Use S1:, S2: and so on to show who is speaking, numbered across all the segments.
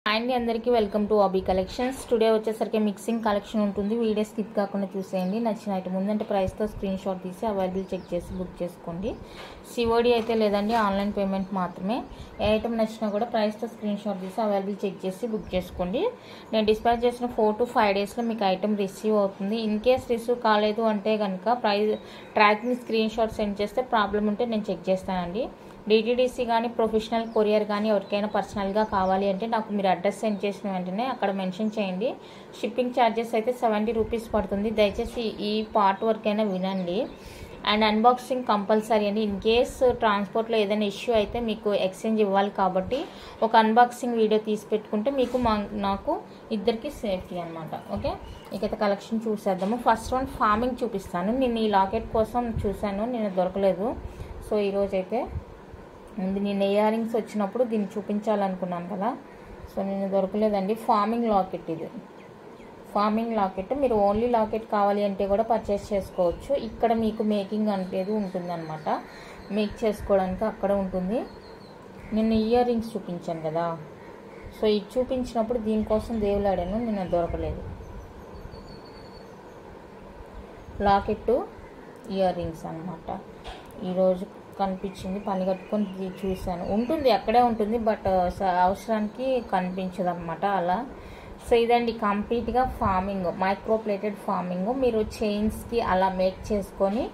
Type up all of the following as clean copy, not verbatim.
S1: అండి అందరికీ welcome to ఆబీ collections. Today వచ్చేసరికి మిక్సింగ్ కలెక్షన్ ఉంటుంది. వీడియో స్కిప్ కాకుండా చూసేయండి. నచ్చిన ఐటమ్ ఉందంటే ప్రైస్తో స్క్రీన్ షాట్ తీసి అవైలబుల్ చెక్ చేసి బుక్ చేసుకోండి. సిఓడి అయితే లేదండి, ఆన్లైన్ పేమెంట్ మాత్రమే. ఏ ఐటమ్ నచ్చినా కూడా ప్రైస్తో స్క్రీన్ షాట్ తీసి అవైలబుల్ చెక్ చేసి బుక్ చేసుకోండి. నేను డిస్పాచ్ చేసిన 4 to 5 డేస్లో మీకు ఐటమ్ రిసీవ్ అవుతుంది. ఇన్ కేస్ రిసీవ్ కాలేదు అంటే కనుక ట్రాకింగ్ స్క్రీన్ షాట్ సెండ్ చేస్తే ప్రాబ్లం ఉంటే నేను చెక్ చేస్తానండి. డిటిడిసి కానీ ప్రొఫెషనల్ కొరియర్ కానీ ఎవరికైనా పర్సనల్గా కావాలి అంటే నాకు మీరు అడ్రస్ సెండ్ చేసిన వెంటనే అక్కడ మెన్షన్ చేయండి. షిప్పింగ్ ఛార్జెస్ అయితే 70 రూపీస్ పడుతుంది. దయచేసి ఈ పార్ట్ వరకైనా వినండి. అండ్ అన్బాక్సింగ్ కంపల్సరీ అండి. ఇన్ కేస్ ట్రాన్స్పోర్ట్లో ఏదైనా ఇష్యూ అయితే మీకు ఎక్స్చేంజ్ ఇవ్వాలి కాబట్టి ఒక అన్బాక్సింగ్ వీడియో తీసి పెట్టుకుంటే మీకు నాకు ఇద్దరికి సేఫ్టీ అనమాట. ఓకే, ఇకైతే కలెక్షన్ చూసేద్దాము. ఫస్ట్ వన్ ఫార్మింగ్ చూపిస్తాను. నేను ఈ లాకెట్ కోసం చూశాను, నేను దొరకలేదు. సో ఈరోజైతే నేను ఇయర్ రింగ్స్ వచ్చినప్పుడు దీన్ని చూపించాలనుకున్నాను కదా, సో నేను దొరకలేదండి. ఫార్మింగ్ లాకెట్, ఇది ఫార్మింగ్ లాకెట్. మీరు ఓన్లీ లాకెట్ కావాలి అంటే కూడా పర్చేస్ చేసుకోవచ్చు. ఇక్కడ మీకు మేకింగ్ అనేది ఉంటుందన్నమాట. మేక్ చేసుకోవడానికి అక్కడ ఉంటుంది. నిన్న ఇయర్ రింగ్స్ చూపించాను కదా, సో ఇది చూపించినప్పుడు దీనికోసం దేవులాడాను, నిన్న దొరకలేదు. లాకెట్ ఇయర్ రింగ్స్ అనమాట. ఈరోజు కనిపించింది, పని కట్టుకొని చూశాను. ఉంటుంది, అక్కడే ఉంటుంది, బట్ అవసరానికి కనిపించదు అనమాట అలా. సో ఇదండి కంప్లీట్గా ఫార్మింగ్, మైక్రోప్లేటెడ్ ఫార్మింగ్. మీరు చైన్స్కి అలా మేక్ చేసుకొని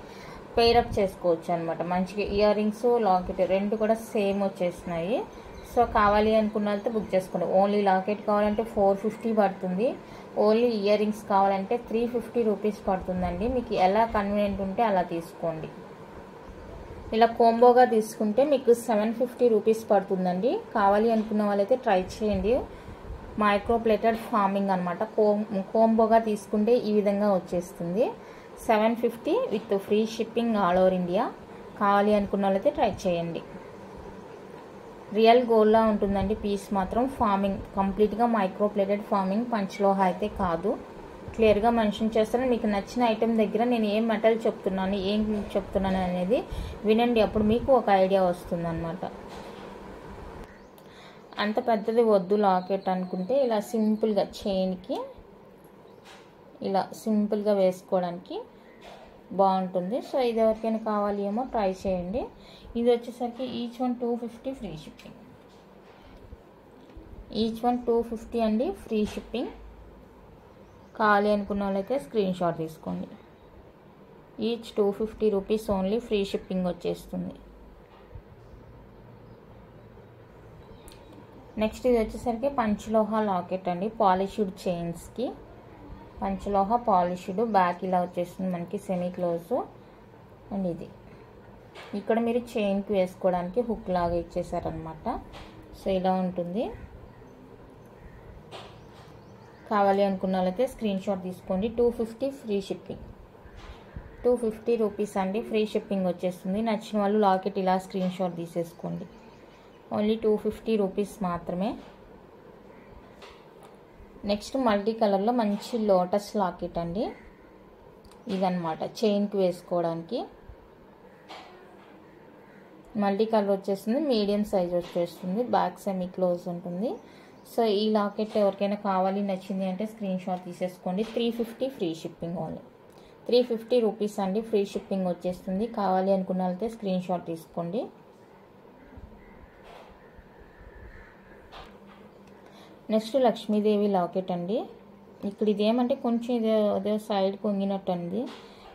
S1: పేరప్ చేసుకోవచ్చు అనమాట. మంచిగా ఇయర్ రింగ్స్ లాకెట్ రెండు కూడా సేమ్ వచ్చేసినాయి. సో కావాలి అనుకున్న వాళ్ళతో బుక్ చేసుకోండి. ఓన్లీ లాకెట్ కావాలంటే 450 పడుతుంది. ఓన్లీ ఇయర్ రింగ్స్ కావాలంటే 350 రూపీస్ పడుతుందండి. మీకు ఎలా కన్వీనియంట్ ఉంటే అలా తీసుకోండి. ఇలా కోంబోగా తీసుకుంటే మీకు 750 రూపీస్ పడుతుందండి. కావాలి అనుకున్న వాళ్ళైతే ట్రై చేయండి. మైక్రోప్లేటెడ్ ఫార్మింగ్ అనమాట. కోంబోగా తీసుకుంటే ఈ విధంగా వచ్చేస్తుంది. 750 with free shipping all over India. కావాలి అనుకున్న వాళ్ళైతే ట్రై చేయండి. రియల్ గోల్డ్లా ఉంటుందండి పీస్ మాత్రం. ఫార్మింగ్ కంప్లీట్గా మైక్రోప్లేటెడ్ ఫార్మింగ్, పంచలోహ అయితే కాదు. క్లియర్గా మెన్షన్ చేస్తాను. మీకు నచ్చిన ఐటెం దగ్గర నేను ఏం మెటల్ చెప్తున్నాను, ఏం చెప్తున్నాను అనేది వినండి, అప్పుడు మీకు ఒక ఐడియా వస్తుంది అనమాట. అంత పెద్దది వద్దు లాకెట్ అనుకుంటే ఇలా సింపుల్గా చైన్కి ఇలా సింపుల్గా వేసుకోవడానికి బాగుంటుంది. సో ఇది ఎవరికైనా కావాలి ఏమో ట్రై చేయండి. ఇది వచ్చేసరికి each one 250 free shipping. Each one 250 అండి, ఫ్రీ షిప్పింగ్. కావాలి అనుకున్న వాళ్ళైతే స్క్రీన్ షాట్ తీసుకోండి. Each 250 rupees only, free shipping వచ్చేస్తుంది. నెక్స్ట్ ఇది వచ్చేసరికి పంచలోహ లాకెట్ అండి, పాలిష్డ్ చైన్స్కి. పంచలోహ పాలిష్డ్, బ్యాక్ ఇలా వచ్చేస్తుంది మనకి సెమీ క్లోజ్. అండ్ ఇది ఇక్కడ మీరు చైన్కి వేసుకోవడానికి హుక్ లాగా ఇచ్చేసారనమాట. సో ఇలా ఉంటుంది. కావాలి అనుకున్న వాళ్ళైతే స్క్రీన్ షాట్ తీసుకోండి. 250 ఫ్రీ షిప్పింగ్. 250 రూపీస్ అండి, ఫ్రీ షిప్పింగ్ వచ్చేస్తుంది. నచ్చిన వాళ్ళు లాకెట్ ఇలా స్క్రీన్ షాట్ తీసేసుకోండి. ఓన్లీ 250 రూపీస్ మాత్రమే. నెక్స్ట్ మల్టీ కలర్లో మంచి లోటస్ లాకెట్ అండి. ఇదన్నమాట చైన్కి వేసుకోవడానికి. మల్టీ కలర్ వచ్చేస్తుంది, మీడియం సైజ్ వచ్చేస్తుంది, బ్యాక్ సెమీ క్లోజ్ ఉంటుంది. సో ఈ లాకెట్ ఎవరికైనా కావాలి నచ్చింది అంటే స్క్రీన్ షాట్ తీసేసుకోండి. 350 ఫ్రీ షిప్పింగ్ ఓన్లీ. 350 రూపీస్ అండి, ఫ్రీ షిప్పింగ్ వచ్చేస్తుంది. కావాలి అనుకున్న వాళ్ళైతే స్క్రీన్ షాట్ తీసుకోండి. నెక్స్ట్ లక్ష్మీదేవి లాకెట్ అండి. ఇక్కడ ఇదేమంటే కొంచెం ఇదే సైడ్ కొంగినట్టు అండి,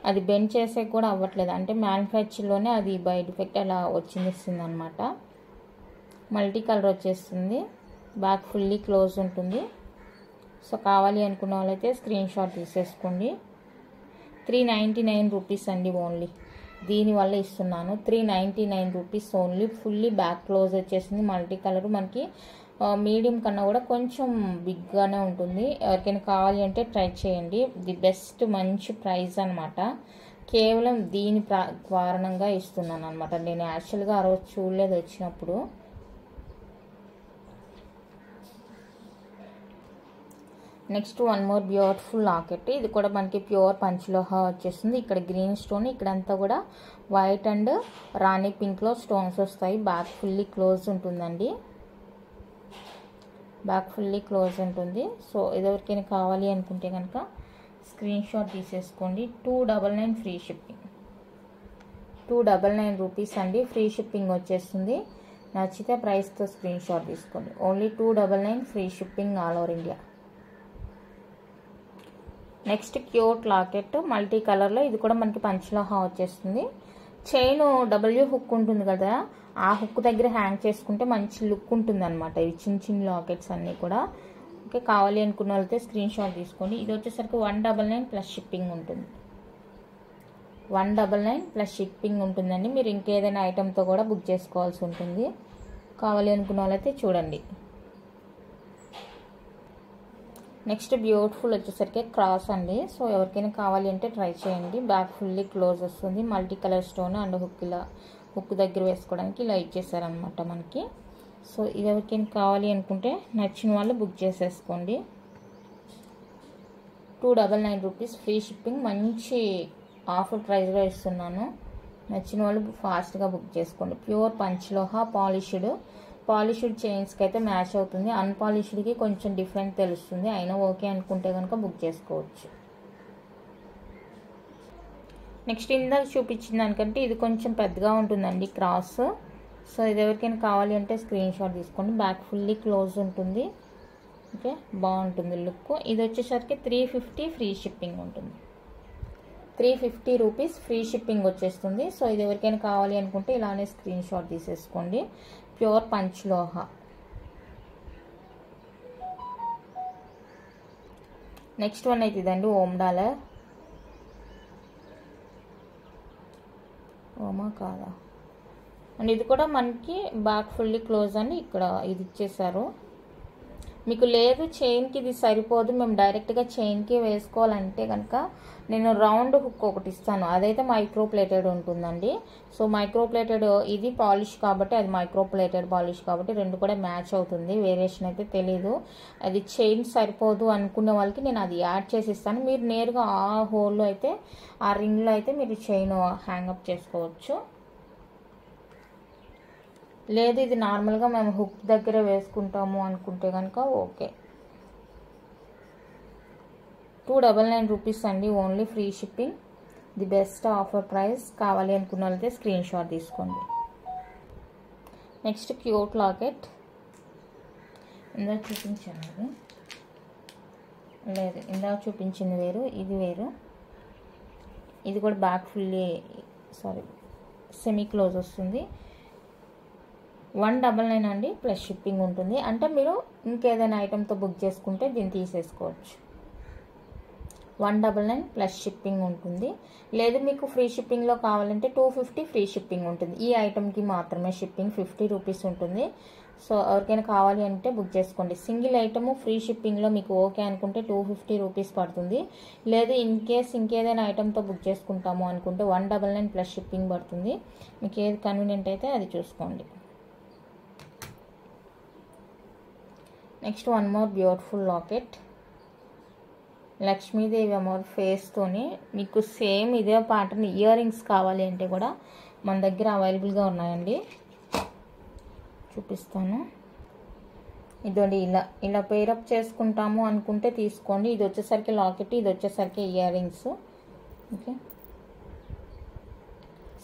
S1: అది బెండ్ చేసే కూడా అవ్వట్లేదు. అంటే మ్యానుఫ్యాక్చర్లోనే అది బై డిఫెక్ట్ అలా వచ్చింది అనమాట. మల్టీ కలర్ వచ్చేస్తుంది, బ్యాక్ ఫుల్లీ క్లోజ్ ఉంటుంది. సో కావాలి అనుకున్న వాళ్ళైతే స్క్రీన్ షాట్ తీసేసుకోండి. 399 రూపీస్ అండి ఓన్లీ. దీనివల్ల ఇస్తున్నాను 399 rupees only. Fully back close వచ్చేసింది. మల్టీ కలర్ మనకి మీడియం కన్నా కూడా కొంచెం బిగ్గానే ఉంటుంది. ఎవరికైనా కావాలి అంటే ట్రై చేయండి. ది బెస్ట్, మంచి ప్రైస్ అనమాట. కేవలం దీని కారణంగా ఇస్తున్నాను అనమాట. నేను యాక్చువల్గా ఆ రోజు చూడలేదు వచ్చినప్పుడు. Next one more beautiful locket. ఇది కూడా మనకి ప్యూర్ పంచలోహ వచ్చేస్తుంది. ఇక్కడ గ్రీన్ స్టోన్, ఇక్కడంతా కూడా వైట్ అండ్ రాణి పింక్లో స్టోన్స్ వస్తాయి. బ్యాక్ ఫుల్లీ క్లోజ్ ఉంటుందండి. బ్యాక్ ఫుల్లీ క్లోజ్ ఉంటుంది. సో ఎవరికైనా కావాలి అనుకుంటే కనుక స్క్రీన్ షాట్ తీసేసుకోండి. 299 ఫ్రీ షిప్పింగ్, 299 రూపీస్ అండి. ఫ్రీ షిప్పింగ్ వచ్చేస్తుంది. నచ్చితే ప్రైస్తో స్క్రీన్ షాట్ తీసుకోండి. Only 299 free shipping all over India. Next cute locket multi కలర్లో, ఇది కూడా మనకి పంచలోహ వచ్చేస్తుంది. చైన్ డబ్ల్యూ హుక్ ఉంటుంది కదా, ఆ హుక్ దగ్గర హ్యాంగ్ చేసుకుంటే మంచి లుక్ ఉంటుంది అనమాట. ఇవి చిన్న చిన్న లాకెట్స్ అన్నీ కూడా. ఓకే, కావాలి అనుకున్న వాళ్ళతో స్క్రీన్ షాట్ తీసుకోండి. ఇది వచ్చేసరికి 199 ప్లస్ షిప్పింగ్ ఉంటుంది. 199 ప్లస్ షిప్పింగ్ ఉంటుందండి. మీరు ఇంకేదైనా ఐటెంతో కూడా బుక్ చేసుకోవాల్సి ఉంటుంది. కావాలి అనుకున్న వాళ్ళైతే చూడండి. నెక్స్ట్ బ్యూటిఫుల్ వచ్చేసరికి క్రాస్ అండి. సో ఎవరికైనా కావాలి అంటే ట్రై చేయండి. బ్యాక్ ఫుల్లీ క్లోజ్ వస్తుంది. Multi colour stone and hook, ఇలా హుక్ దగ్గర వేసుకోవడానికి ఇలా ఇచ్చేసారనమాట మనకి. సో ఇది ఎవరికైనా కావాలి అనుకుంటే నచ్చిన వాళ్ళు బుక్ చేసేసుకోండి. 299 రూపీస్ ఫ్రీ షిప్పింగ్, మంచి ఆఫర్ ప్రైస్లో ఇస్తున్నాను. నచ్చిన వాళ్ళు ఫాస్ట్గా బుక్ చేసుకోండి. ప్యూర్ పంచలోహ పాలిష్డ్ చైన్స్కి అయితే మ్యాచ్ అవుతుంది. అన్పాలిష్డ్కి కొంచెం డిఫరెంట్ తెలుస్తుంది. అయినా ఓకే అనుకుంటే కనుక బుక్ చేసుకోవచ్చు. నెక్స్ట్ ఇందాక చూపించిన దానికంటే ఇది కొంచెం పెద్దగా ఉంటుందండి క్రాస్. సో ఇది ఎవరికైనా కావాలి అంటే స్క్రీన్ షాట్ తీసుకోండి. బ్యాక్ ఫుల్లీ క్లోజ్ ఉంటుంది. ఓకే, బాగుంటుంది లుక్. ఇది వచ్చేసరికి 350 ఫ్రీ షిప్పింగ్ ఉంటుంది. 350 రూపీస్ ఫ్రీ షిప్పింగ్ వచ్చేస్తుంది. సో ఇది ఎవరికైనా కావాలి అనుకుంటే ఇలానే స్క్రీన్ షాట్ తీసేసుకోండి. ప్యూర్ పంచలోహ. నెక్స్ట్ వన్ అయితే ఇదండి, ఓమ్ డాలర్. ఓమా కాదా అండ్ ఇది కూడా మనకి బ్యాక్ ఫుల్లీ క్లోజ్ అని ఇక్కడ ఇది ఇచ్చేసారు. మీకు లేదు చైన్కి ఇది సరిపోదు, మేము డైరెక్ట్గా చైన్కి వేసుకోవాలంటే కనుక నేను రౌండ్ హుక్ ఒకటి ఇస్తాను. అదైతే మైక్రో ప్లేటెడ్ ఉంటుందండి. సో మైక్రో ప్లేటెడ్ ఇది పాలిష్ కాబట్టి, అది మైక్రో ప్లేటెడ్ పాలిష్ కాబట్టి రెండు కూడా మ్యాచ్ అవుతుంది. వేరియేషన్ అయితే తెలీదు. అది చైన్ సరిపోదు అనుకునే వాళ్ళకి నేను అది యాడ్ చేసి ఇస్తాను. మీరు నేరుగా ఆ హోల్లో అయితే, ఆ రింగ్లో అయితే మీరు చైన్ హ్యాంగప్ చేసుకోవచ్చు. లేదు ఇది నార్మల్గా మేము హుక్ దగ్గర వేసుకుంటాము అనుకుంటే కనుక ఓకే. 299 రూపీస్ అండి. Only free shipping, the best offer price. కావాలి అనుకున్న వాళ్ళైతే స్క్రీన్ షాట్ తీసుకోండి. Next cute locket. ఇందాక చూపించాను, లేదు ఇందాక చూపించింది వేరు, ఇది వేరు. ఇది కూడా బ్యాక్ ఫుల్లీ సెమీ క్లోజ్ వస్తుంది. 199 అండి ప్లస్ షిప్పింగ్ ఉంటుంది. అంటే మీరు ఇంకేదైనా ఐటెంతో బుక్ చేసుకుంటే దీన్ని తీసేసుకోవచ్చు. 199 ప్లస్ షిప్పింగ్ ఉంటుంది. లేదు మీకు ఫ్రీ షిప్పింగ్లో కావాలంటే 250 ఫ్రీ షిప్పింగ్ ఉంటుంది. ఈ ఐటెంకి మాత్రమే షిప్పింగ్ 50 రూపీస్ ఉంటుంది. సో ఎవరికైనా కావాలి అంటే బుక్ చేసుకోండి. సింగిల్ ఐటమ్ ఫ్రీ షిప్పింగ్లో మీకు ఓకే అనుకుంటే 250 రూపీస్ పడుతుంది. లేదు ఇన్ కేస్ ఇంకేదైనా ఐటెంతో బుక్ చేసుకుంటాము అనుకుంటే 199 ప్లస్ షిప్పింగ్ పడుతుంది. మీకు ఏది కన్వీనియంట్ అయితే అది చూసుకోండి. Next one more beautiful locket. Lakshmidevi అమ్మవారి ఫేస్తోని మీకు సేమ్ ఇదే ప్యాటర్న్ ఇయర్ రింగ్స్ కావాలి అంటే కూడా మన దగ్గర అవైలబుల్గా ఉన్నాయండి. చూపిస్తాను. ఇదండి, ఇలా పేరప్ చేసుకుంటాము అనుకుంటే తీసుకోండి. ఇది వచ్చేసరికి లాకెట్, ఇది వచ్చేసరికి ఇయర్ రింగ్స్. ఓకే,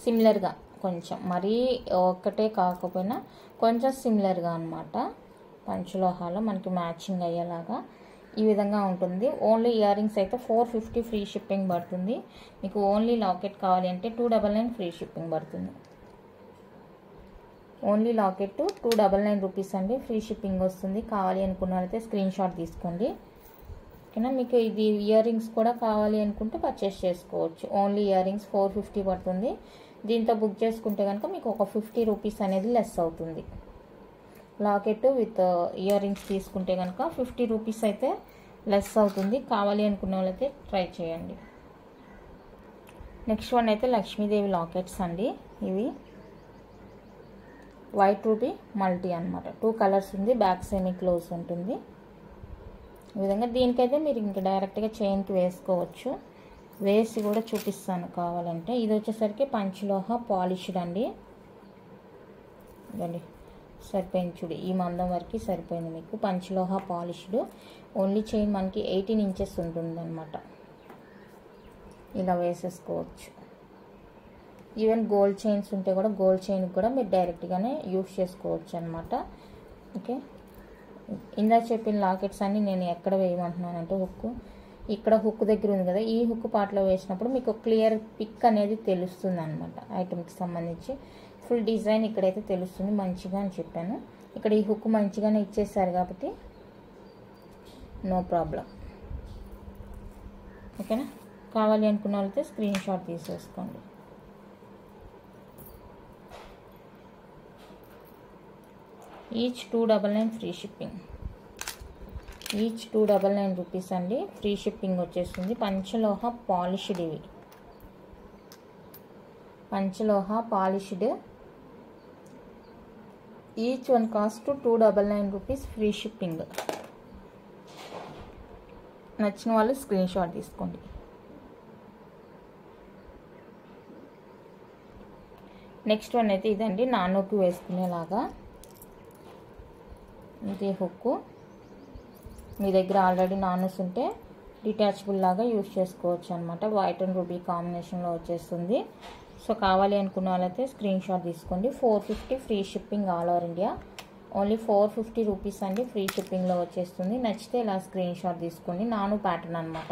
S1: సిమిలర్గా కొంచెం మరీ ఒక్కటే కాకపోయినా కొంచెం సిమిలర్గా అనమాట. పంచలోహాలో మనకి మ్యాచింగ్ అయ్యేలాగా ఈ విధంగా ఉంటుంది. ఓన్లీ ఇయర్ రింగ్స్ అయితే 450 ఫ్రీ షిప్పింగ్ పడుతుంది. మీకు ఓన్లీ లాకెట్ కావాలి అంటే 299 ఫ్రీ షిప్పింగ్ పడుతుంది. ఓన్లీ లాకెట్ 299 రూపీస్ అండి, ఫ్రీ షిప్పింగ్ వస్తుంది. కావాలి అనుకున్నారైతే స్క్రీన్ షాట్ తీసుకోండి. ఓకేనా, మీకు ఇది ఇయర్ రింగ్స్ కూడా కావాలి అనుకుంటే పర్చేస్ చేసుకోవచ్చు. ఓన్లీ ఇయర్ రింగ్స్ 450 పడుతుంది. దీంతో బుక్ చేసుకుంటే కనుక మీకు ఒక 50 రూపీస్ అనేది లెస్ అవుతుంది. లాకెట్ విత్ ఇయర్ రింగ్స్ తీసుకుంటే కనుక 50 రూపీస్ అయితే లెస్ అవుతుంది. కావాలి అనుకున్న వాళ్ళైతే ట్రై చేయండి. నెక్స్ట్ వన్ అయితే లక్ష్మీదేవి లాకెట్స్ అండి. ఇవి వైట్ రూబీ మల్టీ అనమాట. 2 కలర్స్ ఉంది. బ్యాక్ సెమీ క్లోజ్ ఉంటుంది. ఈ విధంగా దీనికైతే మీరు ఇంకా డైరెక్ట్గా చైన్కి వేసుకోవచ్చు. వేసి కూడా చూపిస్తాను కావాలంటే. ఇది వచ్చేసరికి పంచలోహ పాలిష్డ్ అండి. ఇదండి సరిపోయింది చూడు, ఈ మందం వరకు సరిపోయింది మీకు. పంచలోహ పాలిష్డ్, ఓన్లీ చైన్ మనకి 18 ఇంచెస్ ఉంటుంది అనమాట. ఇలా వేసేసుకోవచ్చు. ఈవెన్ గోల్డ్ చైన్స్ ఉంటే కూడా గోల్డ్ చైన్కి కూడా మీరు డైరెక్ట్గానే యూస్ చేసుకోవచ్చు అనమాట. ఓకే, ఇందాక చెప్పిన లాకెట్స్ అన్నీ నేను ఎక్కడ వేయమంటున్నానంటే హుక్ ఇక్కడ హుక్ దగ్గర ఉంది కదా, ఈ హుక్ పార్ట్లో వేసినప్పుడు మీకు క్లియర్ పిక్ అనేది తెలుస్తుంది అనమాట. ఐటమ్కి సంబంధించి ఫుల్ డిజైన్ ఇక్కడైతే తెలుస్తుంది మంచిగా అని చెప్పాను. ఇక్కడ ఈ హుక్ మంచిగానే ఇచ్చేసారు కాబట్టి నో ప్రాబ్లం. ఓకేనా, కావాలి అనుకున్న వాళ్ళైతే స్క్రీన్ షాట్ తీసేసుకోండి. Each 299 free shipping. Each 299 rupees అండి, ఫ్రీ షిప్పింగ్ వచ్చేస్తుంది. పంచలోహ పాలిష్డ్, ఇవి పంచలోహ polished. Each one cost 299 rupees, free shipping. నచ్చిన వాళ్ళు స్క్రీన్ షాట్ తీసుకోండి. నెక్స్ట్ వన్ అయితే ఇదండి, నానోకి వేసుకునేలాగా. ఇది హుక్కు, మీ దగ్గర ఆల్రెడీ నానోస్ ఉంటే డిటాచబుల్ లాగా యూజ్ చేసుకోవచ్చు అనమాట. వైట్ అండ్ రూబీ కాంబినేషన్లో వచ్చేస్తుంది. సో కావాలి అనుకున్న వాళ్ళైతే స్క్రీన్ షాట్ తీసుకోండి. 450 free shipping all over India. Only 450 rupees అండి, ఫ్రీ షిప్పింగ్లో వచ్చేస్తుంది. నచ్చితే ఇలా స్క్రీన్ షాట్ తీసుకోండి. నాను ప్యాటర్న్ అనమాట,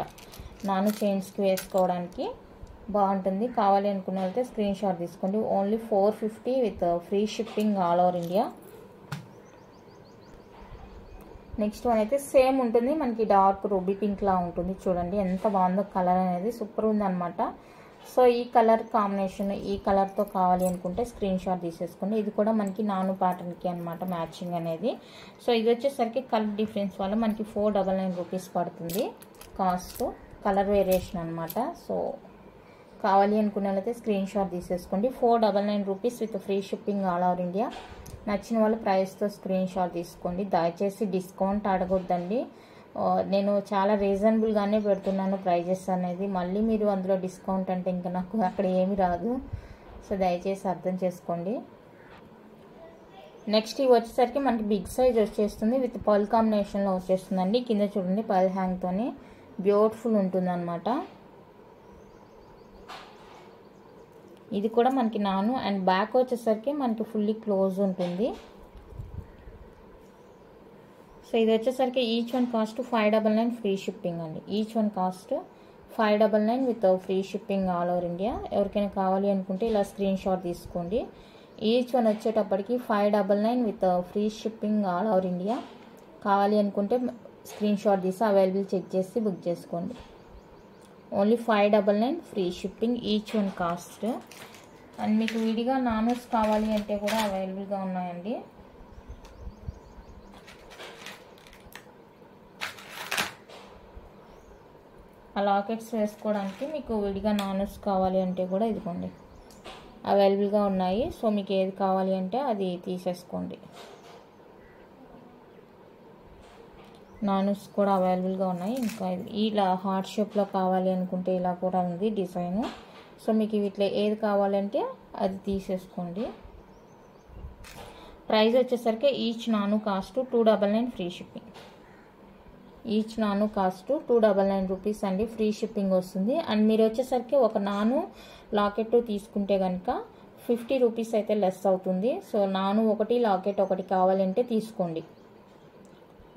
S1: నాను చైన్స్కి వేసుకోవడానికి బాగుంటుంది. కావాలి అనుకున్న వాళ్ళైతే స్క్రీన్ షాట్ తీసుకోండి. Only 450 with free shipping all over India. Next one అయితే సేమ్ ఉంటుంది, మనకి డార్క్ రూబీ పింక్ లా ఉంటుంది. చూడండి ఎంత బాగుందో, కలర్ అనేది సూపర్ ఉందన్నమాట. సో ఈ కలర్ కాంబినేషన్, ఈ కలర్తో కావాలి అనుకుంటే స్క్రీన్ షాట్ తీసేసుకోండి. ఇది కూడా మనకి నాను ప్యాటర్న్కి అనమాట మ్యాచింగ్ అనేది. సో ఇది వచ్చేసరికి కలర్ డిఫరెన్స్ వల్ల మనకి 499 రూపీస్ పడుతుంది కాస్ట్, కలర్ వేరియేషన్ అనమాట. సో కావాలి అనుకున్న వాళ్ళైతే స్క్రీన్ షాట్ తీసేసుకోండి. 499 rupees with free shipping all over India. నచ్చిన వాళ్ళు ప్రైస్తో స్క్రీన్ షాట్ తీసుకోండి. దయచేసి డిస్కౌంట్ అడగొద్దండి, నేను చాలా రీజనబుల్గానే పెడుతున్నాను ప్రైజెస్ అనేది. మళ్ళీ మీరు అందులో డిస్కౌంట్ అంటే ఇంకా నాకు అక్కడ ఏమీ రాదు. సో దయచేసి అర్థం చేసుకోండి. నెక్స్ట్ ఇవి వచ్చేసరికి మనకి బిగ్ సైజ్ వచ్చేస్తుంది, విత్ పర్ల్ కాంబినేషన్లో వచ్చేస్తుందండి. కింద చూడండి పర్ల్ హ్యాంగ్తోనే బ్యూటిఫుల్ ఉంటుంది అనమాట. ఇది కూడా మనకి నాను, అండ్ బ్యాక్ వచ్చేసరికి మనకి ఫుల్లీ క్లోజ్ ఉంటుంది. సో ఇది వచ్చేసరికి each one cost 599 free shipping అండి. Each one cost 599 with free shipping all over India. ఎవరికైనా కావాలి అనుకుంటే ఇలా స్క్రీన్ షాట్ తీసుకోండి. ఈచ్ వన్ వచ్చేటప్పటికి 599 with free shipping all over India. కావాలి అనుకుంటే స్క్రీన్ షాట్ తీసి అవైలబుల్ చెక్ చేసి బుక్ చేసుకోండి. Only 599 free shipping each one cost. And మీకు విడిగా నానోస్ కావాలి అంటే కూడా అవైలబుల్గా ఉన్నాయండి. ఆ లాకెట్స్ వేసుకోవడానికి మీకు విడిగా నానోస్ కావాలి అంటే కూడా ఇదిగోండి అవైలబుల్గా ఉన్నాయి. సో మీకు ఏది కావాలి అంటే అది తీసేసుకోండి. నానోస్ కూడా అవైలబుల్గా ఉన్నాయి. ఇంకా ఇలా హార్ట్ షేప్లో కావాలి అనుకుంటే ఇలా కూడా ఉంది డిజైన్. సో మీకు వీటిలో ఏది కావాలంటే అది తీసేసుకోండి. ప్రైస్ వచ్చేసరికి ఈచ్ నాను కాస్ట్ 299 ఫ్రీ షిప్పింగ్. ఈచ్ నాను కాస్ట్ 299 రూపీస్ అండి, ఫ్రీ షిప్పింగ్ వస్తుంది. అండ్ మీరు వచ్చేసరికి ఒక నాను లాకెట్ తీసుకుంటే కనుక 50 రూపీస్ అయితే లెస్ అవుతుంది. సో నాను ఒకటి లాకెట్ ఒకటి కావాలంటే తీసుకోండి.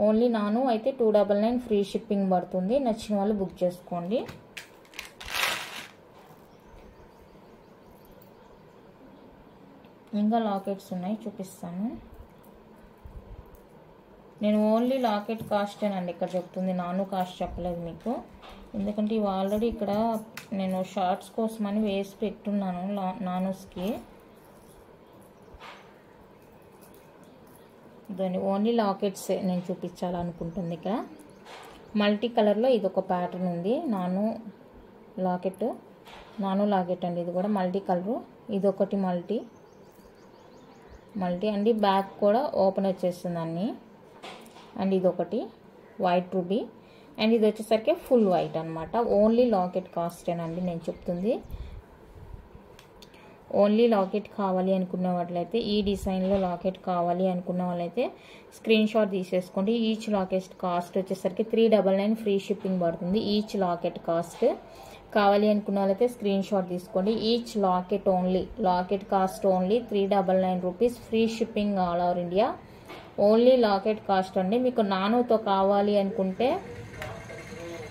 S1: ఓన్లీ నాను అయితే 299 ఫ్రీ షిప్పింగ్ పడుతుంది. నచ్చిన వాళ్ళు బుక్ చేసుకోండి. ఇంకా లాకెట్స్ ఉన్నాయి చూపిస్తాను. నేను ఓన్లీ లాకెట్ కాస్టేనండి ఇక్కడ చెప్తుంది, నాను కాస్ట్ చెప్పలేదు మీకు. ఎందుకంటే ఇవి ఆల్రెడీ ఇక్కడ నేను షార్ట్స్ కోసమని వేసి పెట్టున్నాను నానోస్కి. దాన్ని ఓన్లీ లాకెట్స్ నేను చూపించాలనుకుంటుంది. ఇక్కడ మల్టీ కలర్లో ఇది ఒక ప్యాటర్న్ ఉంది, నాను లాకెట్ అండి. ఇది కూడా మల్టీ కలరు, ఇది ఒకటి మల్టీ అండి. బ్యాక్ కూడా ఓపెన్ వచ్చేస్తుంది అన్ని. అండ్ ఇది ఒకటి వైట్ రూబీ, అండ్ ఇది వచ్చేసరికి ఫుల్ వైట్ అనమాట. ఓన్లీ లాకెట్ కాస్టేనండి నేను చెప్తుంది. ఓన్లీ లాకెట్ కావాలి అనుకున్న వాళ్ళైతే, ఈ డిజైన్లో లాకెట్ కావాలి అనుకున్న వాళ్ళైతే స్క్రీన్ షాట్ తీసేసుకోండి. ఈచ్ లాకెట్ కాస్ట్ వచ్చేసరికి 399 ఫ్రీ షిప్పింగ్ పడుతుంది. ఈచ్ లాకెట్ కాస్ట్ కావాలి అనుకున్న వాళ్ళైతే స్క్రీన్ షాట్ తీసుకోండి. Each locket only, locket cost only 399 rupees, free shipping all over India. Only locket cost అండి. మీకు నానుతో కావాలి అనుకుంటే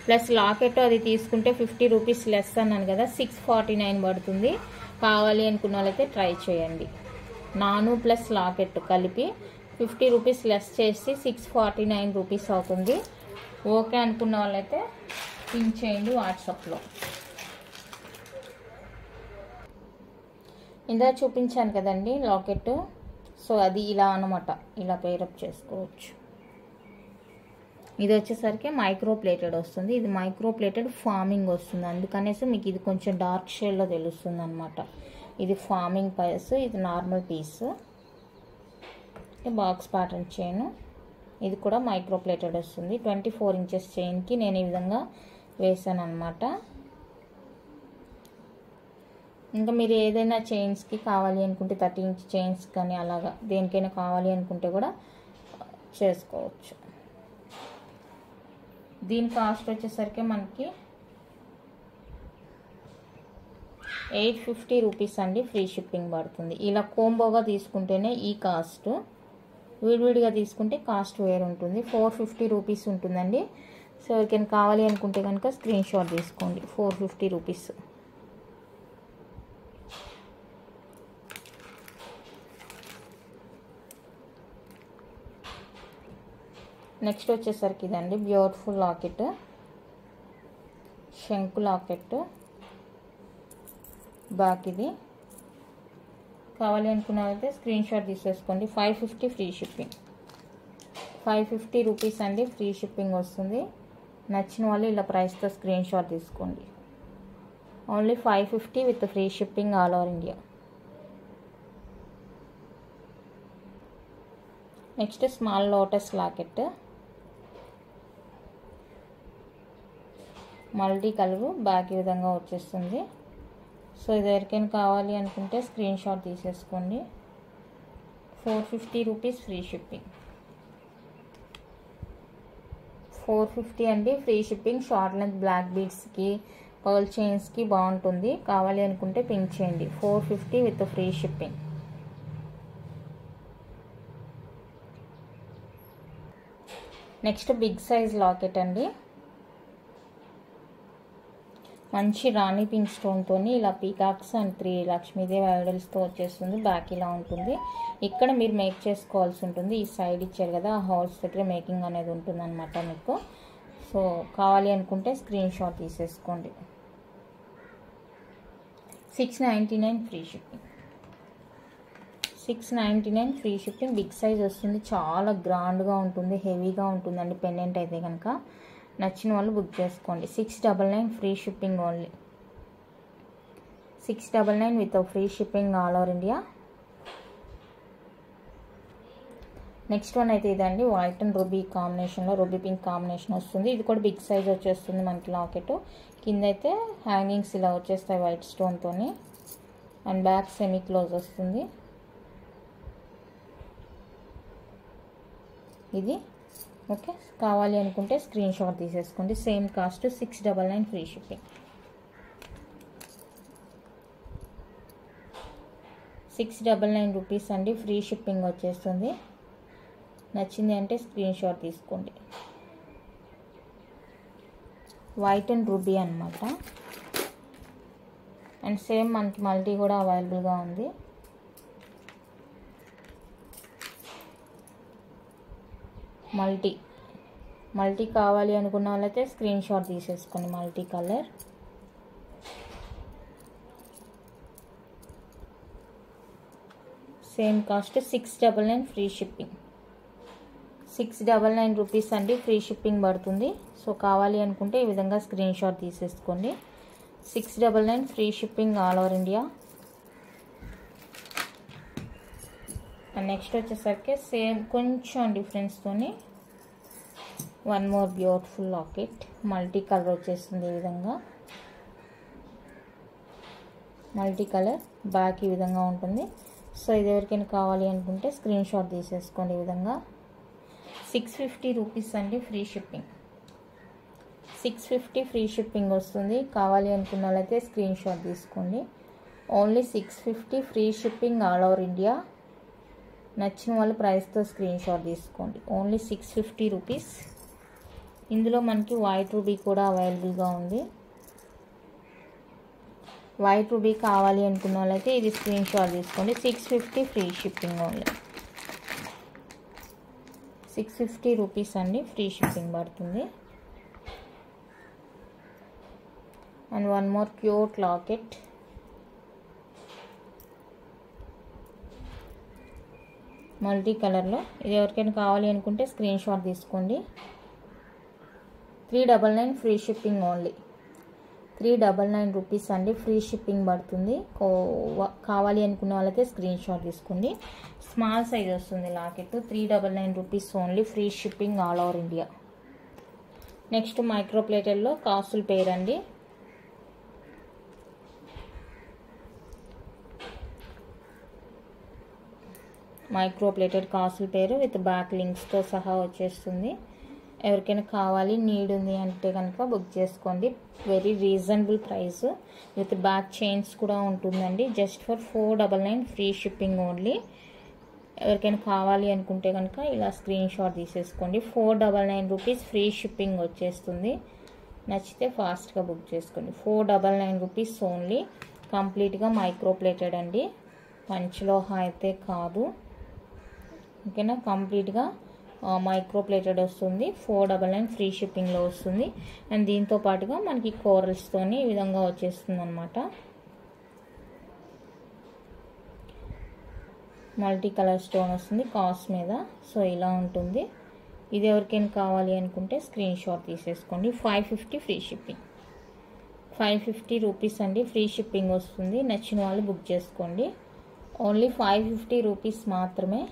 S1: ప్లస్ లాకెట్ అది తీసుకుంటే 50 రూపీస్ లెస్ అన్నాను కదా, 649 పడుతుంది. కావాలి అనుకున్న వాళ్ళైతే ట్రై చేయండి. నాను ప్లస్ లాకెట్ కలిపి 50 రూపీస్ లెస్ చేసి 649 రూపీస్ అవుతుంది. ఓకే అనుకున్న వాళ్ళైతే పిన్ చేయండి వాట్సాప్లో. ఇందా చూపించాను కదండి లాకెట్, సో అది ఇలా అన్నమాట, ఇలా పేరప్ చేసుకోవచ్చు. ఇది వచ్చేసరికి మైక్రో ప్లేటెడ్ వస్తుంది. ఇది మైక్రో ప్లేటెడ్ ఫార్మింగ్ వస్తుంది, అందుకనేసి మీకు ఇది కొంచెం డార్క్ షేడ్లో తెలుస్తుంది అనమాట. ఇది ఫార్మింగ్ పీస్, ఇది normal piece, box pattern chain. ఇది కూడా మైక్రో ప్లేటెడ్ వస్తుంది. 24 ఇంచెస్ చైన్కి నేను ఈ విధంగా వేసాను అనమాట. ఇంకా మీరు ఏదైనా చైన్స్కి కావాలి అనుకుంటే 30 ఇంచ్ చైన్స్ కానీ అలాగా దేనికైనా కావాలి అనుకుంటే కూడా చేసుకోవచ్చు. దీని కాస్ట్ వచ్చేసరికి మనకి 850 రూపీస్ అండి, ఫ్రీ షిప్పింగ్ పడుతుంది. ఇలా కోంబోగా తీసుకుంటేనే ఈ కాస్ట్, విడివిడిగా తీసుకుంటే కాస్ట్ వేరు ఉంటుంది. 450 రూపీస్ ఉంటుందండి. సో ఎవరికైనా కావాలి అనుకుంటే కనుక స్క్రీన్ షాట్ తీసుకోండి. 450 రూపీస్. నెక్స్ట్ వచ్చేసరికి ఇదండి బ్యూటిఫుల్ లాకెట్, శంకు లాకెట్ బ్యాక్. ఇది కావాలి అనుకున్న అయితే స్క్రీన్ షాట్ తీసేసుకోండి. 550 ఫ్రీ షిప్పింగ్, 550 రూపీస్ అండి, ఫ్రీ షిప్పింగ్ వస్తుంది. నచ్చిన వాళ్ళు ఇలా ప్రైస్తో స్క్రీన్ షాట్ తీసుకోండి. Only 550 with free shipping all over India. Next small lotus locket, multi colour back ఈ విధంగా వచ్చేస్తుంది. సో ఇది ఎవరికైనా కావాలి అనుకుంటే స్క్రీన్ షాట్ తీసేసుకోండి. 450 రూపీస్ ఫ్రీ షిప్పింగ్, 450 అండి free shipping. Short length black బీడ్స్కి, పర్ల్ చైన్స్కి బాగుంటుంది. కావాలి అనుకుంటే పింక్ చేయండి. 450 with free shipping. Next big size locket అండి, మంచి రాణి పింక్ స్టోన్తో ఇలా పీకాక్స్ అండ్ 3 లక్ష్మీదేవి ఐడల్స్తో వచ్చేస్తుంది. బ్యాక్ ఇలా ఉంటుంది. ఇక్కడ మీరు మేక్ చేసుకోవాల్సి ఉంటుంది. ఈ సైడ్ ఇచ్చారు కదా, ఆ హోల్స్ దగ్గర మేకింగ్ అనేది ఉంటుంది అనమాట మీకు. సో కావాలి అనుకుంటే స్క్రీన్ షాట్ తీసేసుకోండి. 699 free shipping, 699 free shipping. Big size వస్తుంది, చాలా గ్రాండ్గా ఉంటుంది, హెవీగా ఉంటుందండి పెండెంట్ అయితే కనుక. నచ్చిన వాళ్ళు బుక్ చేసుకోండి. 699 free shipping only, 699 with free shipping all over India. Next one అయితే ఇదండి, వైట్ అండ్ రూబీ కాంబినేషన్లో, రూబీ పింక్ కాంబినేషన్ వస్తుంది. ఇది కూడా బిగ్ సైజ్ వచ్చేస్తుంది మనకి లాకెట్. కింద అయితే హ్యాంగింగ్స్ ఇలా వచ్చేస్తాయి వైట్ స్టోన్తో, అండ్ బ్యాక్ సెమీ క్లోజ్ వస్తుంది. ఇది ఓకే. కావాలి అనుకుంటే స్క్రీన్ షాట్ తీసేసుకోండి. Same cost 699 free shipping, 699 rupees అండి, ఫ్రీ షిప్పింగ్ వచ్చేస్తుంది. నచ్చింది అంటే స్క్రీన్ షాట్ తీసుకోండి. వైట్ అండ్ రూబీ అనమాట. అండ్ సేమ్ మనకి మల్టీ కూడా అవైలబుల్గా ఉంది. మల్టీ కావాలి అనుకున్న వాళ్ళైతే స్క్రీన్ షాట్ తీసేసుకోండి. Multi colour, same cost 699 free shipping, 699 rupees అండి, ఫ్రీ షిప్పింగ్ పడుతుంది. సో కావాలి అనుకుంటే ఈ విధంగా స్క్రీన్ షాట్ తీసేసుకోండి. 699 free shipping all over India. And next వచ్చేసరికి సేమ్ కొంచెం డిఫరెన్స్తోని one more beautiful locket, multi colour వచ్చేస్తుంది. ఈ విధంగా మల్టీ కలర్ బ్యాక్ ఈ విధంగా ఉంటుంది. సో ఇది ఎవరికైనా కావాలి అనుకుంటే స్క్రీన్ షాట్ తీసేసుకోండి. ఈ విధంగా 650 రూపీస్ అండి, ఫ్రీ షిప్పింగ్. 650 ఫ్రీ షిప్పింగ్ వస్తుంది. కావాలి అనుకున్న వాళ్ళైతే స్క్రీన్ షాట్ తీసుకోండి. Only 650 free shipping all over India. నచ్చిన వాళ్ళు ప్రైస్తో స్క్రీన్ షాట్ తీసుకోండి. Only 650 rupees. ఇందులో మనకి వైట్ రూబీ కూడా అవైలబుల్గా ఉంది. వైట్ రూబీ కావాలి అనుకున్న వాళ్ళైతే ఇది స్క్రీన్ షాట్ తీసుకోండి. 650 ఫ్రీ షిప్పింగ్ ఓన్లీ. 650 రూపీస్ అండి, ఫ్రీ షిప్పింగ్ పడుతుంది. And one more cute locket. Multi కలర్లో. ఇది ఎవరికైనా కావాలి అనుకుంటే స్క్రీన్ షాట్ తీసుకోండి. 399 ఫ్రీ షిప్పింగ్ ఓన్లీ. 399 రూపీస్ అండి, ఫ్రీ షిప్పింగ్ పడుతుంది. కావాలి అనుకున్న వాళ్ళైతే స్క్రీన్ షాట్ తీసుకోండి. స్మాల్ సైజ్ వస్తుంది locket. 399 rupees only, free shipping all over India. Next micro ప్లేటెడ్లో కాసుల పేర్ అండి. మైక్రో ప్లేటెడ్ కాసుల పేరు విత్ బ్యాక్ లింక్స్తో సహా వచ్చేస్తుంది. ఎవరికైనా కావాలి, నీడ్ ఉంది అంటే కనుక బుక్ చేసుకోండి. Very reasonable price with back chains కూడా ఉంటుందండి. Just for 499 free shipping only. ఎవరికైనా కావాలి అనుకుంటే కనుక ఇలా స్క్రీన్ షాట్ తీసేసుకోండి. 499 రూపీస్ ఫ్రీ షిప్పింగ్ వచ్చేస్తుంది. నచ్చితే ఫాస్ట్గా బుక్ చేసుకోండి. 499 రూపీస్ ఓన్లీ. కంప్లీట్గా మైక్రో ప్లేటెడ్ అండి, పంచలోహ అయితే కాదు. ఓకేనా, కంప్లీట్గా మైక్రో ప్లేటెడ్ వస్తుంది. 499 ఫ్రీ షిప్పింగ్లో వస్తుంది. అండ్ దీంతో పాటుగా మనకి కోరల్స్తోని ఈ విధంగా వచ్చేస్తుంది అనమాట. మల్టీ కలర్ స్టోన్ వస్తుంది కాస్ మీద. సో ఇలా ఉంటుంది. ఇది ఎవరికైనా కావాలి అనుకుంటే స్క్రీన్ షాట్ తీసేసుకోండి. 550 ఫ్రీ షిప్పింగ్. 550 రూపీస్ అండి, ఫ్రీ షిప్పింగ్ వస్తుంది. నచ్చిన వాళ్ళు బుక్ చేసుకోండి. ఓన్లీ 550 రూపీస్ మాత్రమే.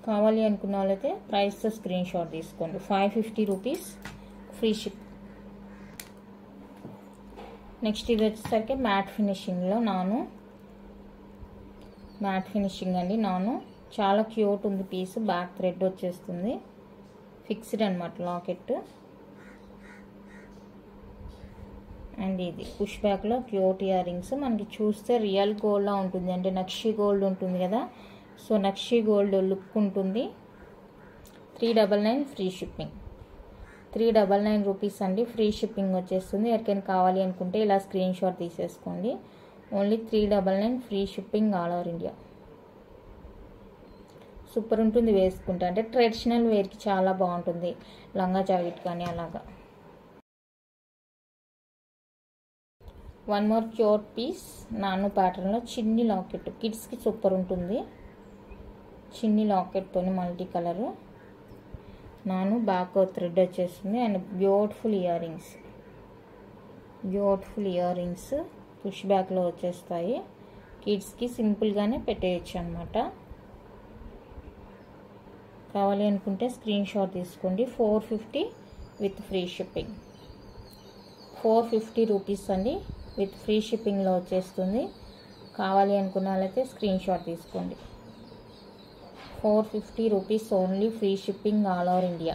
S1: కావాలి అనుకున్న వాళ్ళైతే ప్రైస్తో స్క్రీన్ షాట్ తీసుకోండి. 550 రూపీస్ ఫ్రీ షిప్. నెక్స్ట్ ఇది వచ్చేసరికి మ్యాట్ ఫినిషింగ్లో మ్యాట్ ఫినిషింగ్ అండి. చాలా క్యూట్ ఉంది పీస్. బ్యాక్ థ్రెడ్ వచ్చేస్తుంది. ఫిక్స్డ్ అనమాట లాకెట్. అండ్ ఇది పుష్ బ్యాక్లో క్యూట్ ఇయర్ రింగ్స్. మనకి చూస్తే రియల్ గోల్డ్లా ఉంటుంది, అంటే నక్షి గోల్డ్ ఉంటుంది కదా, సో నక్షి గోల్డ్ లుక్ ఉంటుంది. 399 ఫ్రీ షిప్పింగ్. 399 రూపీస్ అండి, ఫ్రీ షిప్పింగ్ వచ్చేస్తుంది. ఎవరికైనా కావాలి అనుకుంటే ఇలా స్క్రీన్ షాట్ తీసేసుకోండి. Only 399 free shipping all over India. Super ఉంటుంది వేసుకుంటే, అంటే ట్రెడిషనల్ వేర్కి చాలా బాగుంటుంది. లంగా జాకెట్ కానీ అలాగా. వన్ మోర్ క్యూట్ పీస్ నాను ప్యాటర్న్లో చిన్ని లాకెట్. కిడ్స్కి సూపర్ ఉంటుంది. చిన్ని లాకెట్తో మల్టీ కలరు. బ్యాక్ థ్రెడ్ వచ్చేస్తుంది. And beautiful ear rings push బ్యాక్లో వచ్చేస్తాయి. కిడ్స్కి సింపుల్గానే పెట్టేయచ్చు అనమాట. కావాలి అనుకుంటే స్క్రీన్ షాట్ తీసుకోండి. 450 విత్ ఫ్రీ షిప్పింగ్. 450 రూపీస్ అండి, విత్ ఫ్రీ షిప్పింగ్లో వచ్చేస్తుంది. కావాలి అనుకున్న వాళ్ళైతే స్క్రీన్ షాట్ తీసుకోండి. 450 rupees only, free shipping all over India.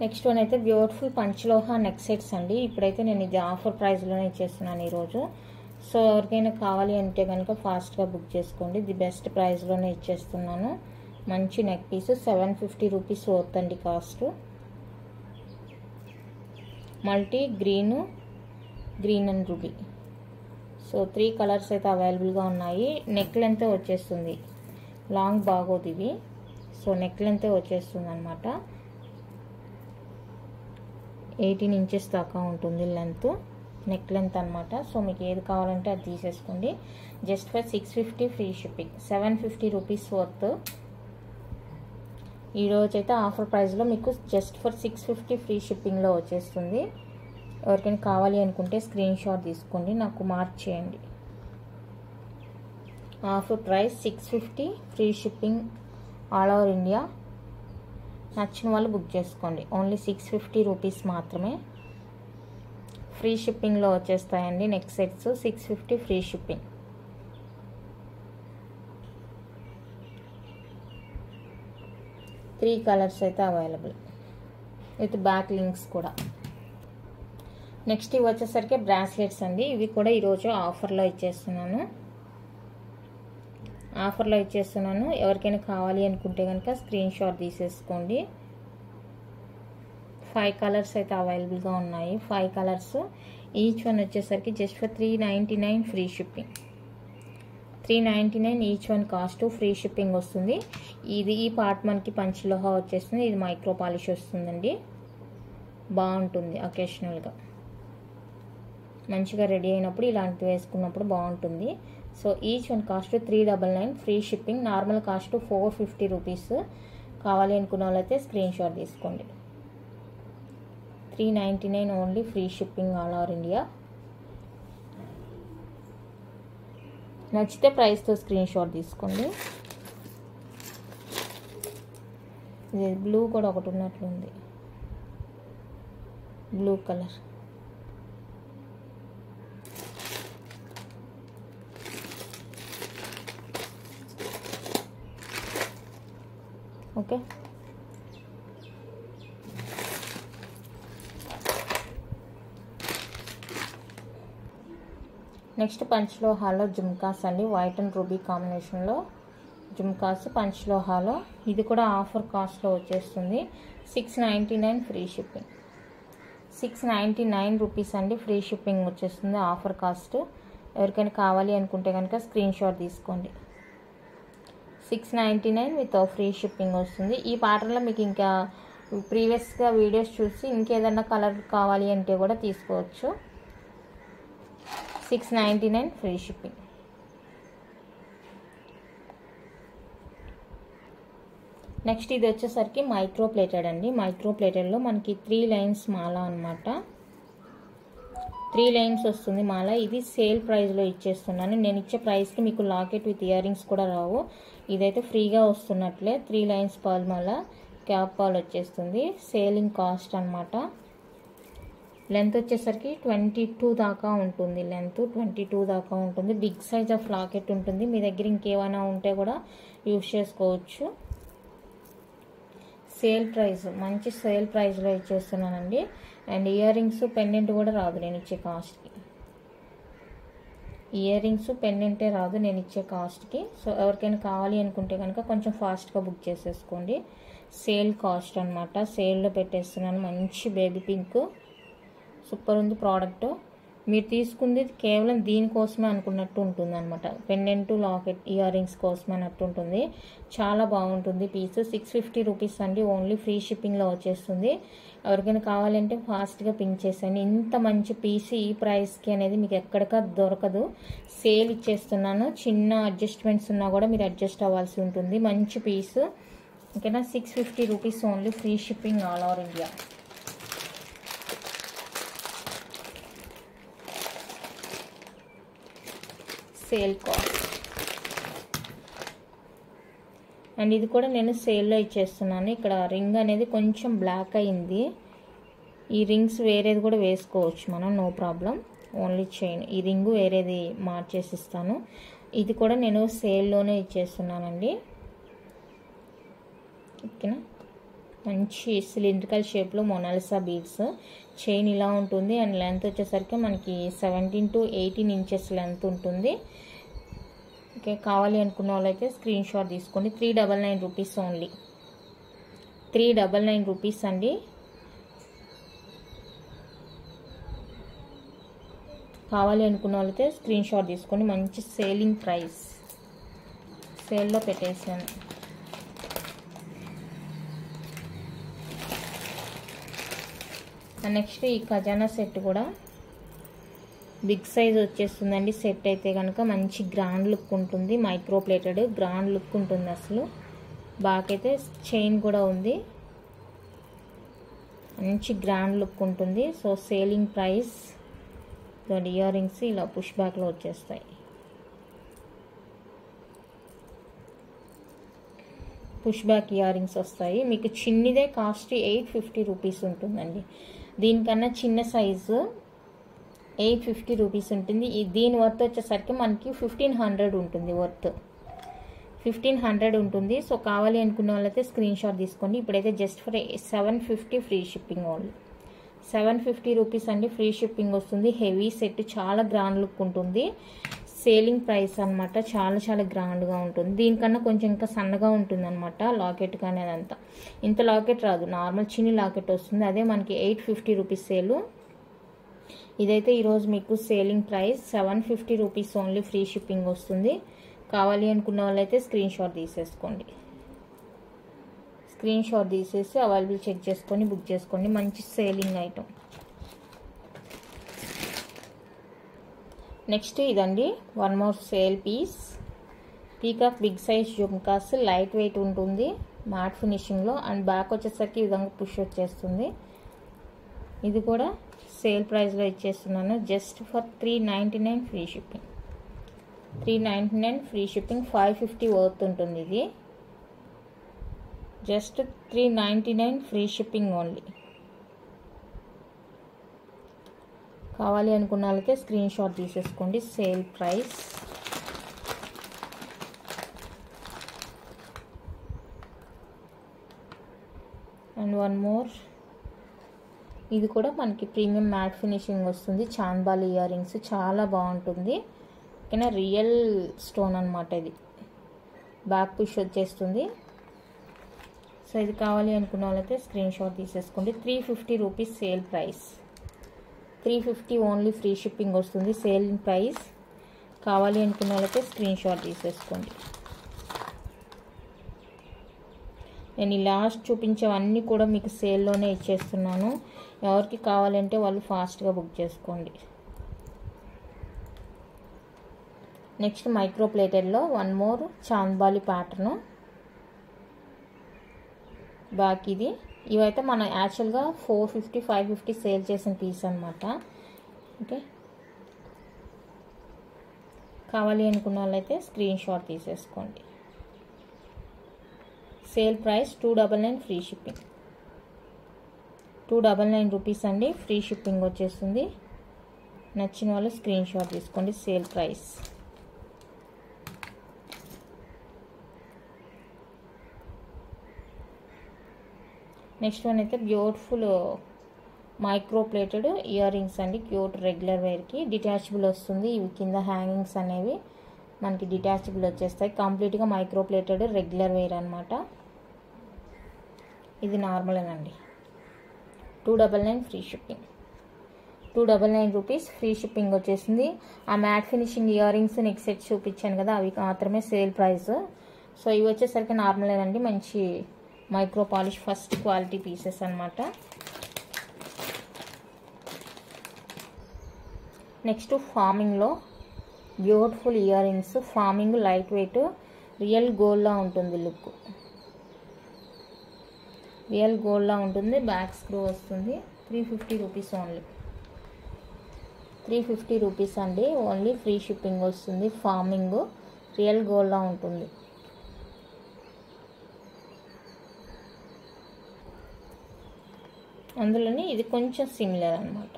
S1: Next one అయితే బ్యూటిఫుల్ పంచలోహ నెక్ సెట్స్ అండి. ఇప్పుడైతే నేను ఇది ఆఫర్ ప్రైస్లోనే ఇచ్చేస్తున్నాను ఈరోజు. సో ఎవరికైనా కావాలి అంటే కనుక ఫాస్ట్గా బుక్ చేసుకోండి. ఇది బెస్ట్ ప్రైస్లోనే ఇచ్చేస్తున్నాను. మంచి నెక్ పీస్. 750 రూపీస్ వర్త్ అండి cost. Multi green and ruby. So 3 colours అయితే అవైలబుల్గా ఉన్నాయి. నెక్ లెంత్ వచ్చేస్తుంది, లాంగ్ బాగోదు ఇవి. సో నెక్ లెంత్ వచ్చేస్తుంది అనమాట. 18 ఇంచెస్ దాకా ఉంటుంది నెక్ లెంత్ అనమాట. సో మీకు ఏది కావాలంటే అది తీసేసుకోండి. Just for 650 free shipping. 750 rupees worth. ఈరోజైతే ఆఫర్ ప్రైస్లో మీకు జస్ట్ ఫర్ 650 ఫ్రీ షిప్పింగ్లో వచ్చేస్తుంది. ఎవరికైనా కావాలి అనుకుంటే స్క్రీన్ షాట్ తీసుకోండి, నాకు మార్క్ చేయండి. Offer price 650 free shipping all over India. నచ్చిన వాళ్ళు బుక్ చేసుకోండి. ఓన్లీ 650 రూపీస్ మాత్రమే. ఫ్రీ షిప్పింగ్లో వచ్చేస్తాయండి neck sets. 650 free shipping. Three colours అయితే అవైలబుల్ విత్ బ్యాక్ లింక్స్ కూడా. నెక్స్ట్ ఇవి వచ్చేసరికి బ్రాస్లెట్స్ అండి. ఇవి కూడా ఈరోజు ఆఫర్లో ఇచ్చేస్తున్నాను. ఎవరికైనా కావాలి అనుకుంటే కనుక స్క్రీన్ షాట్ తీసేసుకోండి. 5 కలర్స్ అయితే అవైలబుల్గా ఉన్నాయి. 5 కలర్స్. ఈచ్ వన్ వచ్చేసరికి just for 399 free shipping. 399 each one cost. Free shipping వస్తుంది. ఈ పార్ట్ మనకి పంచలోహా వచ్చేస్తుంది. ఇది మైక్రో పాలిష్ వస్తుందండి. బాగుంటుంది. అకేషనల్గా మంచిగా రెడీ అయినప్పుడు ఇలాంటివి వేసుకున్నప్పుడు బాగుంటుంది. So each one cost 399 free shipping. Normal cost 450 rupees. కావాలి అనుకున్న వాళ్ళైతే స్క్రీన్ షాట్ తీసుకోండి. 399 only. Free shipping all over India. నచ్చితే ప్రైస్తో స్క్రీన్ షాట్ తీసుకోండి. ఇది బ్లూ కూడా ఒకటి ఉన్నట్లుంది. Blue colour. ఓకే. నెక్స్ట్ పంచలోహాలో జుమ్కాస్ అండి. వైట్ అండ్ రూబీ కాంబినేషన్లో జుమ్కాస్ పంచలోహాలో. ఇది కూడా ఆఫర్ కాస్ట్లో వచ్చేస్తుంది. 699 ఫ్రీ షిప్పింగ్. 699 రూపీస్ అండి. ఫ్రీ షిప్పింగ్ వచ్చేస్తుంది ఆఫర్ కాస్ట్. ఎవరికైనా కావాలి అనుకుంటే కనుక స్క్రీన్ షాట్ తీసుకోండి. 699 విత్ ఫ్రీ షిప్పింగ్ వస్తుంది. ఈ ప్యాటర్న్లో మీకు ఇంకా ప్రీవియస్గా వీడియోస్ చూసి ఇంకేదన్నా కలర్ కావాలి అంటే కూడా తీసుకోవచ్చు. 699 ఫ్రీ షిప్పింగ్. నెక్స్ట్ ఇది వచ్చేసరికి మైక్రో ప్లేటెడ్ అండి. మైక్రో ప్లేటెడ్లో మనకి 3 లైన్స్ మాల అనమాట. 3 లైన్స్ వస్తుంది మాల. ఇది సేల్ ప్రైస్లో ఇచ్చేస్తున్నాను. నేను ఇచ్చే ప్రైస్కి మీకు లాకెట్ విత్ ఇయర్ రింగ్స్ కూడా రావు. ఇదైతే ఫ్రీగా వస్తున్నట్లే. 3 లైన్స్ పర్ల్ మాల. క్యాప్ పాల్ వచ్చేస్తుంది. సేలింగ్ కాస్ట్ అనమాట. లెంత్ వచ్చేసరికి 22 దాకా ఉంటుంది. లెంత్ 22 దాకా ఉంటుంది. బిగ్ సైజ్ ఆఫ్ లాకెట్ ఉంటుంది. మీ దగ్గర ఇంకేమైనా ఉంటే కూడా యూజ్ చేసుకోవచ్చు. సేల్ ప్రైస్, మంచి సేల్ ప్రైస్లో ఇచ్చేస్తున్నానండి. అండ్ ఇయర్ రింగ్స్ పెండెంట్ కూడా రాదు నేను ఇచ్చే కాస్ట్కి. ఇయర్ రింగ్స్ పెండెంటే రాదు నేను ఇచ్చే కాస్ట్కి. సో ఎవరికైనా కావాలి అనుకుంటే కనుక కొంచెం ఫాస్ట్గా బుక్ చేసేసుకోండి. సేల్ కాస్ట్ అనమాట. సేల్లో పెట్టేస్తున్నాను. మంచి బేబీ పింక్. సూపర్ ఉంది ప్రోడక్ట్. మీరు తీసుకుంది కేవలం దీనికోసమే అనుకున్నట్టు ఉంటుంది అనమాట. పెండెంట్, లాకెట్, ఇయర్ రింగ్స్ కోసమే అన్నట్టు ఉంటుంది. చాలా బాగుంటుంది పీస్. 650 రూపీస్ అండి. ఓన్లీ ఫ్రీ షిప్పింగ్లో వచ్చేస్తుంది. ఎవరికైనా కావాలంటే ఫాస్ట్గా పింక్ చేసేయండి. ఇంత మంచి పీస్ ఈ ప్రైస్కి అనేది మీకు ఎక్కడికా దొరకదు. సేల్ ఇచ్చేస్తున్నాను. చిన్న అడ్జస్ట్మెంట్స్ ఉన్నా కూడా మీరు అడ్జస్ట్ అవ్వాల్సి ఉంటుంది. మంచి పీస్. ఓకేనా. 650 rupees only. Free shipping all over India. Sale cost. And ఇది కూడా నేను సేల్లో ఇచ్చేస్తున్నాను. ఇక్కడ రింగ్ అనేది కొంచెం బ్లాక్ అయింది. ఈ రింగ్స్ వేరేది కూడా వేసుకోవచ్చు మనం, నో ప్రాబ్లం. Only chain. ఈ రింగు వేరేది మార్చేసి ఇస్తాను. ఇది కూడా నేను సేల్లోనే ఇచ్చేస్తున్నానండి. ఓకేనా. మంచి సిలిండ్రికల్ షేప్లో మొనాలిసా బీడ్స్. చైన్ ఇలా ఉంటుంది. అండ్ లెంత్ వచ్చేసరికి మనకి 17 to 18 ఇంచెస్ లెంత్ ఉంటుంది. ఓకే. కావాలి అనుకున్న వాళ్ళైతే స్క్రీన్ షాట్ తీసుకోండి. 399 రూపీస్ ఓన్లీ. 399 రూపీస్ అండి. కావాలి అనుకున్న వాళ్ళైతే స్క్రీన్ షాట్ తీసుకోండి. మంచి సేలింగ్ ప్రైస్. సేల్లో పెట్టేసాను. నెక్స్ట్ ఈ ఖజానా సెట్ కూడా బిగ్ సైజ్ వచ్చేస్తుందండి. సెట్ అయితే కనుక మంచి గ్రాండ్ లుక్ ఉంటుంది. మైక్రో ప్లేటెడ్ గ్రాండ్ లుక్ ఉంటుంది. అసలు బాకైతే చైన్ కూడా ఉంది. మంచి గ్రాండ్ లుక్ ఉంటుంది. So selling price. Ear rings ఇలా పుష్ బ్యాక్లో వచ్చేస్తాయి. పుష్ బ్యాక్ ఇయర్ రింగ్స్ వస్తాయి. మీకు చిన్నదే కాస్ట్ 850 రూపీస్ ఉంటుందండి. దీనికన్నా చిన్న సైజు 850 రూపీస్ ఉంటుంది. దీని వర్త్ వచ్చేసరికి మనకి 1500 ఉంటుంది. వర్త్ 1500 ఉంటుంది. సో కావాలి అనుకున్న వాళ్ళైతే స్క్రీన్ షాట్ తీసుకోండి. ఇప్పుడైతే just for 750 free shipping only. 750 rupees అండి, ఫ్రీ షిప్పింగ్ వస్తుంది. హెవీ సెట్, చాలా గ్రాండ్ లుక్ ఉంటుంది. సేలింగ్ ప్రైస్ అనమాట. చాలా గ్రాండ్గా ఉంటుంది. దీనికన్నా కొంచెం ఇంకా సన్నగా ఉంటుంది అనమాట లాకెట్ కానీ అదంతా. ఇంత లాకెట్ రాదు, నార్మల్ చిన్ని లాకెట్ వస్తుంది. అదే మనకి 850 రూపీస్ సేలు. ఇదైతే ఈరోజు మీకు selling price 750 rupees only, free shipping వస్తుంది. కావాలి అనుకున్న వాళ్ళైతే స్క్రీన్ షాట్ తీసేసుకోండి. స్క్రీన్ షాట్ తీసేసి అవైలబుల్ చెక్ చేసుకొని బుక్ చేసుకోండి. మంచి సేలింగ్ ఐటమ్. నెక్స్ట్ ఇదండి, one more sale piece. Peacock big size jhumkas, light weight ఉంటుంది, మ్యాట్ ఫినిషింగ్లో. అండ్ బ్యాక్ వచ్చేసరికి ఈ విధంగా పుష్ వచ్చేస్తుంది. ఇది కూడా సేల్ ప్రైస్లో ఇచ్చేస్తున్నాను. Just for 399 free shipping. 399 free shipping. 550 worth ఉంటుంది ఇది. Just 399 free shipping only. కావాలి అనుకున్న వాళ్ళైతే స్క్రీన్ షాట్ తీసేసుకోండి. Sale price. And one more, ఇది కూడా మనకి ప్రీమియం మ్యాట్ ఫినిషింగ్ వస్తుంది. చాంద్బాలి ఇయర్ రింగ్స్, చాలా బాగుంటుంది. ఓకేనా, రియల్ స్టోన్ అనమాట ఇది. బ్యాక్ పుష్ వచ్చేస్తుంది. సో ఇది కావాలి అనుకున్న వాళ్ళైతే స్క్రీన్ షాట్ తీసేసుకోండి. 350 rupees sale price. 350 only, free shipping వస్తుంది. Selling price. కావాలి అనుకున్న వాళ్ళైతే స్క్రీన్ షాట్ తీసేసుకోండి. నేను ఈ లాస్ట్ చూపించేవన్నీ కూడా మీకు సేల్లోనే ఇచ్చేస్తున్నాను. ఎవరికి కావాలంటే వాళ్ళు ఫాస్ట్గా బుక్ చేసుకోండి. నెక్స్ట్ మైక్రో ప్లేటెడ్లో one more chandbali pattern. Back ఇది. ఇవైతే మనం యాక్చువల్గా 450 550 సేల్ చేసిన పీస్ అనమాట. ఓకే, కావాలి అనుకున్న వాళ్ళైతే స్క్రీన్ షాట్ తీసేసుకోండి. Sale price 299 free shipping. 299 rupees అండి, ఫ్రీ షిప్పింగ్ వచ్చేస్తుంది. నచ్చిన వాళ్ళు స్క్రీన్ షాట్ తీసుకోండి. Sale price. నెక్స్ట్ వన్ అయితే beautiful micro plated ear rings అండి. క్యూట్ రెగ్యులర్ వేర్కి డిటాచబుల్ వస్తుంది. ఇవి కింద హ్యాంగింగ్స్ అనేవి మనకి డిటాచబుల్ వచ్చేస్తాయి. కంప్లీట్గా మైక్రో ప్లేటెడ్ రెగ్యులర్ వేర్ అనమాట. ఇది నార్మలేనండి. 299 free shipping. 299 rupees free shipping వచ్చేసింది. ఆ matte finishing ear rings neck set చూపించాను కదా, అవి మాత్రమే సేల్ ప్రైస్. సో ఇవి వచ్చేసరికి నార్మలేనండి, మంచి micro polish first quality pieces అనమాట. నెక్స్ట్ ఫార్మింగ్లో beautiful ear rings. Forming light weight, real గోల్డ్లా ఉంటుంది లుక్. రియల్ గోల్డ్లా ఉంటుంది. బ్యాక్ స్క్రూ వస్తుంది. 350 రూపీస్ ఓన్లీ. 350 రూపీస్ అండి ఓన్లీ, ఫ్రీ షిప్పింగ్ వస్తుంది. ఫార్మింగ్ రియల్ గోల్డ్లా ఉంటుంది. అందులోని ఇది కొంచెం సిమిలర్ అనమాట.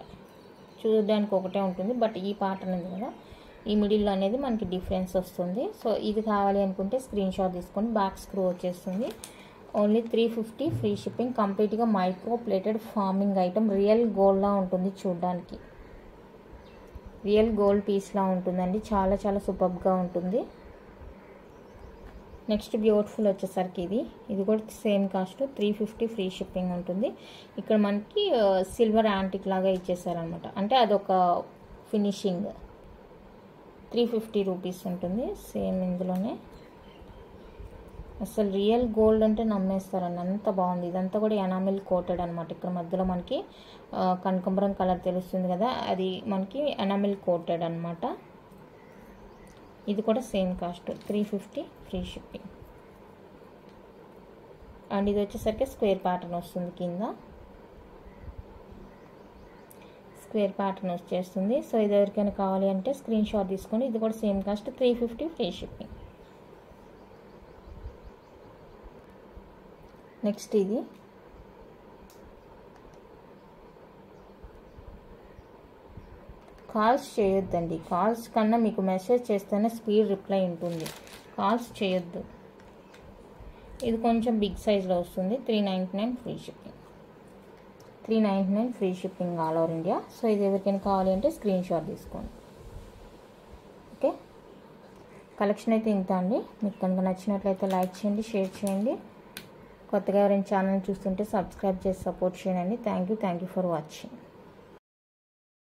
S1: చూడడానికి ఒకటే ఉంటుంది, బట్ ఈ ప్యాటర్న్ ఉంది కదా, ఈ మిడిల్లో అనేది మనకి డిఫరెన్స్ వస్తుంది. సో ఇది కావాలి అనుకుంటే స్క్రీన్ షాట్ తీసుకొని బ్యాక్ స్క్రూ వచ్చేస్తుంది. Only 350 free shipping. కంప్లీట్గా micro plated forming item. Real గోల్డ్లా ఉంటుంది చూడడానికి. రియల్ గోల్డ్ పీస్లా ఉంటుందండి. చాలా సూపర్గా ఉంటుంది. నెక్స్ట్ బ్యూటిఫుల్ వచ్చేసరికి ఇది కూడా సేమ్ కాస్ట్ 350 ఫ్రీ షిప్పింగ్ ఉంటుంది. ఇక్కడ మనకి సిల్వర్ యాంటిక్ లాగా ఇచ్చేసారనమాట. అంటే అదొక ఫినిషింగ్. 350 రూపీస్ ఉంటుంది సేమ్ ఇందులోనే. అసలు రియల్ గోల్డ్ అంటే నమ్మేస్తారండి, అంత బాగుంది. ఇదంతా కూడా ఎనామిల్ కోటెడ్ అనమాట. ఇక్కడ మధ్యలో మనకి కనకాంబరం కలర్ తెలుస్తుంది కదా, అది మనకి ఎనామిల్ కోటెడ్ అనమాట. ఇది కూడా same cost 350 free shipping. And ఇది వచ్చేసరికి స్క్వేర్ ప్యాటర్న్ వస్తుంది. కింద స్క్వేర్ ప్యాటర్న్ వచ్చేస్తుంది. సో ఇది ఎవరికైనా కావాలి అంటే స్క్రీన్ షాట్ తీసుకొని. ఇది కూడా same cost 350 free shipping. Next ఇది కాల్స్ చేయొద్దండి. కాల్స్ కన్నా మీకు మెసేజ్ చేస్తేనే స్పీడ్ రిప్లై ఉంటుంది. కాల్స్ చేయొద్దు. ఇది కొంచెం బిగ్ సైజ్లో వస్తుంది. 399 free shipping. 399 free shipping all over India. So ఇది ఎవరికైనా కావాలి అంటే స్క్రీన్ షాట్ తీసుకోండి. ఓకే, కలెక్షన్ అయితే ఇంత అండి. మీకు కనుక నచ్చినట్లయితే లైక్ చేయండి, షేర్ చేయండి. కొత్తగా ఎవరైనా ఛానల్ చూస్తుంటే సబ్స్క్రైబ్ చేసి సపోర్ట్ చేయండి. Thank you for watching.